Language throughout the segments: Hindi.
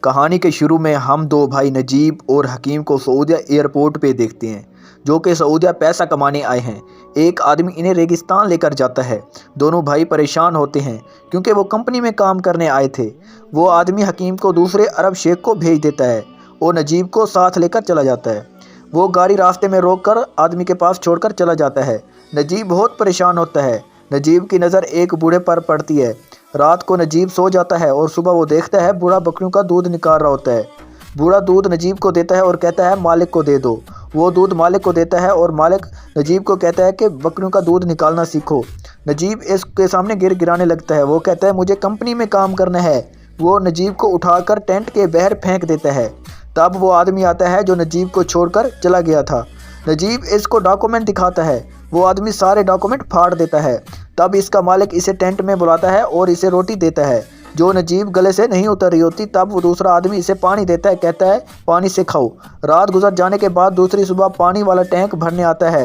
कहानी के शुरू में हम दो भाई नजीब और हकीम को सऊदिया एयरपोर्ट पे देखते हैं, जो कि सऊदिया पैसा कमाने आए हैं। एक आदमी इन्हें रेगिस्तान लेकर जाता है। दोनों भाई परेशान होते हैं क्योंकि वो कंपनी में काम करने आए थे। वो आदमी हकीम को दूसरे अरब शेख को भेज देता है और नजीब को साथ लेकर चला जाता है। वो गाड़ी रास्ते में रोककर आदमी के पास छोड़कर चला जाता है। नजीब बहुत परेशान होता है। नजीब की नज़र एक बूढ़े पर पड़ती है। रात को नजीब सो जाता है और सुबह वो देखता है बूढ़ा बकरियों का दूध निकाल रहा होता है। बूढ़ा दूध नजीब को देता है और कहता है मालिक को दे दो। वो दूध मालिक को देता है और मालिक नजीब को कहता है कि बकरियों का दूध निकालना सीखो। नजीब इसके सामने गिराने लगता है। वो कहता है मुझे कंपनी में काम करना है। वो नजीब को उठाकर टेंट के बाहर फेंक देता है। तब वो आदमी आता है जो नजीब को छोड़कर चला गया था। नजीब इसको डॉक्यूमेंट दिखाता है। वो आदमी सारे डॉक्यूमेंट फाड़ देता है। तब इसका मालिक इसे टेंट में बुलाता है और इसे रोटी देता है जो नजीब गले से नहीं उतर रही होती। तब वो दूसरा आदमी इसे पानी देता है, कहता है पानी से खाओ। रात गुजर जाने के बाद दूसरी सुबह पानी वाला टैंक भरने आता है।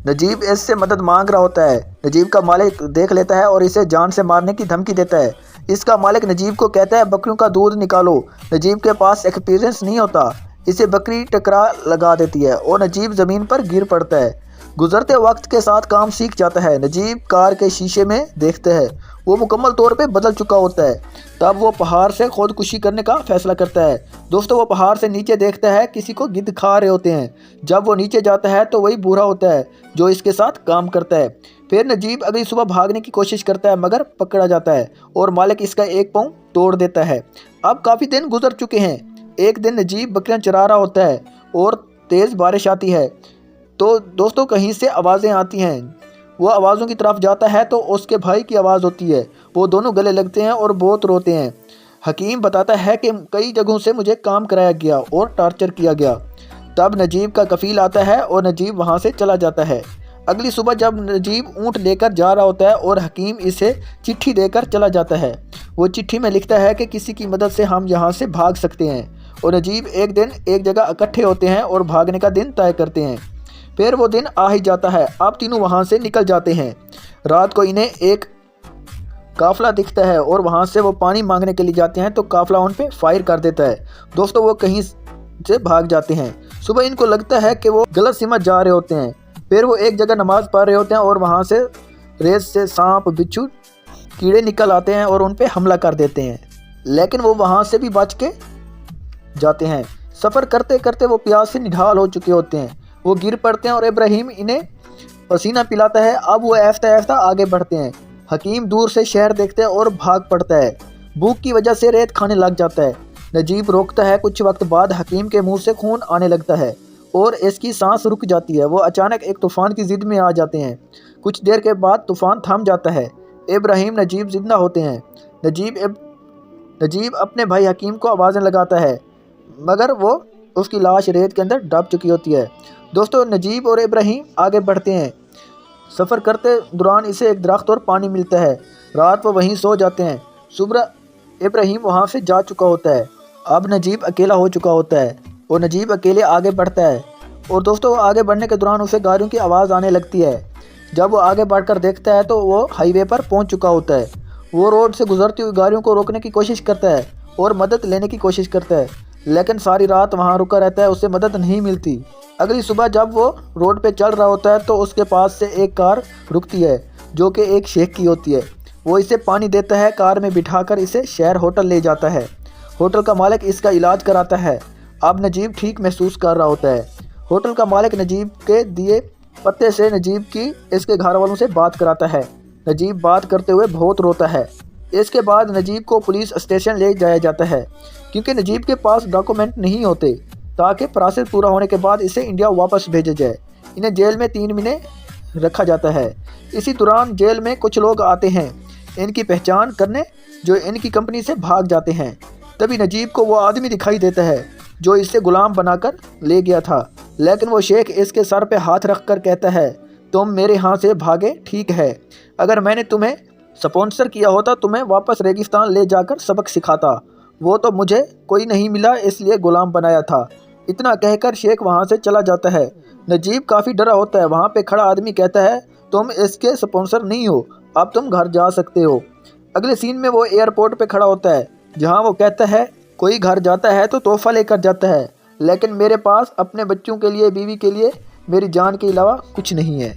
नजीब इससे मदद मांग रहा होता है। नजीब का मालिक देख लेता है और इसे जान से मारने की धमकी देता है। इसका मालिक नजीब को कहता है बकरियों का दूध निकालो। नजीब के पास एक्सपीरियंस नहीं होता। इसे बकरी टकरा लगा देती है और नजीब ज़मीन पर गिर पड़ता है। गुजरते वक्त के साथ काम सीख जाता है। नजीब कार के शीशे में देखते हैं वो मुकम्मल तौर पे बदल चुका होता है। तब वो पहाड़ से खुदकुशी करने का फैसला करता है। दोस्तों, वो पहाड़ से नीचे देखता है किसी को गिद्ध खा रहे होते हैं। जब वो नीचे जाता है तो वही बूढ़ा होता है जो इसके साथ काम करता है। फिर नजीब अगली सुबह भागने की कोशिश करता है मगर पकड़ा जाता है और मालिक इसका एक पाँव तोड़ देता है। अब काफ़ी दिन गुजर चुके हैं। एक दिन नजीब बकरियाँ चरा रहा होता है और तेज़ बारिश आती है। तो दोस्तों, कहीं से आवाज़ें आती हैं। वो आवाज़ों की तरफ जाता है तो उसके भाई की आवाज़ होती है। वो दोनों गले लगते हैं और बहुत रोते हैं। हकीम बताता है कि कई जगहों से मुझे काम कराया गया और टॉर्चर किया गया। तब नजीब का कफील आता है और नजीब वहाँ से चला जाता है। अगली सुबह जब नजीब ऊँट लेकर जा रहा होता है और हकीम इसे चिट्ठी देकर चला जाता है। वो चिट्ठी में लिखता है कि किसी की मदद से हम यहाँ से भाग सकते हैं। और नजीब एक दिन एक जगह इकट्ठे होते हैं और भागने का दिन तय करते हैं। फिर वो दिन आ ही जाता है। अब तीनों वहाँ से निकल जाते हैं। रात को इन्हें एक काफ़िला दिखता है और वहाँ से वो पानी मांगने के लिए जाते हैं तो काफ़िला उन पे फायर कर देता है। दोस्तों, वो कहीं से भाग जाते हैं। सुबह इनको लगता है कि वो गलत सीमा जा रहे होते हैं। फिर वो एक जगह नमाज़ पढ़ रहे होते हैं और वहाँ से रेत से सांप, बिच्छू, कीड़े निकल आते हैं और उन पर हमला कर देते हैं। लेकिन वो वहाँ से भी बच के जाते हैं। सफ़र करते करते वो प्यास से निढाल हो चुके होते हैं। वो गिर पड़ते हैं और इब्राहिम इन्हें पसीना पिलाता है। अब वो ऐफ्ता ऐफ्ता आगे बढ़ते हैं। हकीम दूर से शहर देखते हैं और भाग पड़ता है। भूख की वजह से रेत खाने लग जाता है। नजीब रोकता है। कुछ वक्त बाद हकीम के मुंह से खून आने लगता है और इसकी सांस रुक जाती है। वो अचानक एक तूफ़ान की ज़िद में आ जाते हैं। कुछ देर के बाद तूफ़ान थम जाता है। इब्राहिम नजीब जिंदा होते हैं। नजीब अपने भाई हकीम को आवाज़ें लगाता है मगर वो उसकी लाश रेत के अंदर दब चुकी होती है। दोस्तों, नजीब और इब्राहिम आगे बढ़ते हैं। सफ़र करते दौरान इसे एक दरख्त और पानी मिलता है। रात वो वहीं सो जाते हैं। सुबह इब्राहिम वहाँ से जा चुका होता है। अब नजीब अकेला हो चुका होता है और नजीब अकेले आगे बढ़ता है। और दोस्तों, आगे बढ़ने के दौरान उसे गाड़ियों की आवाज़ आने लगती है। जब वो आगे बढ़कर देखता है तो वो हाईवे पर पहुँच चुका होता है। वो रोड से गुजरती हुई गाड़ियों को रोकने की कोशिश करता है और मदद लेने की कोशिश करता है, लेकिन सारी रात वहाँ रुका रहता है। उसे मदद नहीं मिलती। अगली सुबह जब वो रोड पे चल रहा होता है तो उसके पास से एक कार रुकती है जो कि एक शेख की होती है। वो इसे पानी देता है। कार में बिठाकर इसे शहर होटल ले जाता है। होटल का मालिक इसका इलाज कराता है। अब नजीब ठीक महसूस कर रहा होता है। होटल का मालिक नजीब के दिए पते से नजीब की इसके घर वालों से बात कराता है। नजीब बात करते हुए बहुत रोता है। इसके बाद नजीब को पुलिस स्टेशन ले जाया जाता है क्योंकि नजीब के पास डॉक्यूमेंट नहीं होते, ताकि प्रोसेस पूरा होने के बाद इसे इंडिया वापस भेजा जाए। इन्हें जेल में 3 महीने रखा जाता है। इसी दौरान जेल में कुछ लोग आते हैं इनकी पहचान करने, जो इनकी कंपनी से भाग जाते हैं। तभी नजीब को वो आदमी दिखाई देता है जो इसे गुलाम बनाकर ले गया था। लेकिन वो शेख इसके सर पे हाथ रख कर कहता है तुम मेरे यहाँ से भागे ठीक है। अगर मैंने तुम्हें स्पॉन्सर किया होता तुम्हें वापस रेगिस्तान ले जाकर सबक सिखाता। वो तो मुझे कोई नहीं मिला इसलिए गुलाम बनाया था। इतना कहकर शेख वहाँ से चला जाता है। नजीब काफ़ी डरा होता है। वहाँ पे खड़ा आदमी कहता है तुम इसके स्पॉन्सर नहीं हो, अब तुम घर जा सकते हो। अगले सीन में वो एयरपोर्ट पे खड़ा होता है जहाँ वो कहता है कोई घर जाता है तो तोहफा लेकर जाता है, लेकिन मेरे पास अपने बच्चों के लिए, बीवी के लिए मेरी जान के अलावा कुछ नहीं है।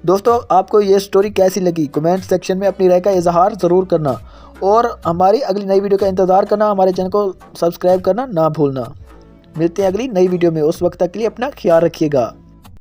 दोस्तों, आपको ये स्टोरी कैसी लगी कमेंट सेक्शन में अपनी राय का इजहार ज़रूर करना और हमारी अगली नई वीडियो का इंतज़ार करना। हमारे चैनल को सब्सक्राइब करना ना भूलना। मिलते हैं अगली नई वीडियो में, उस वक्त तक के लिए अपना ख्याल रखिएगा।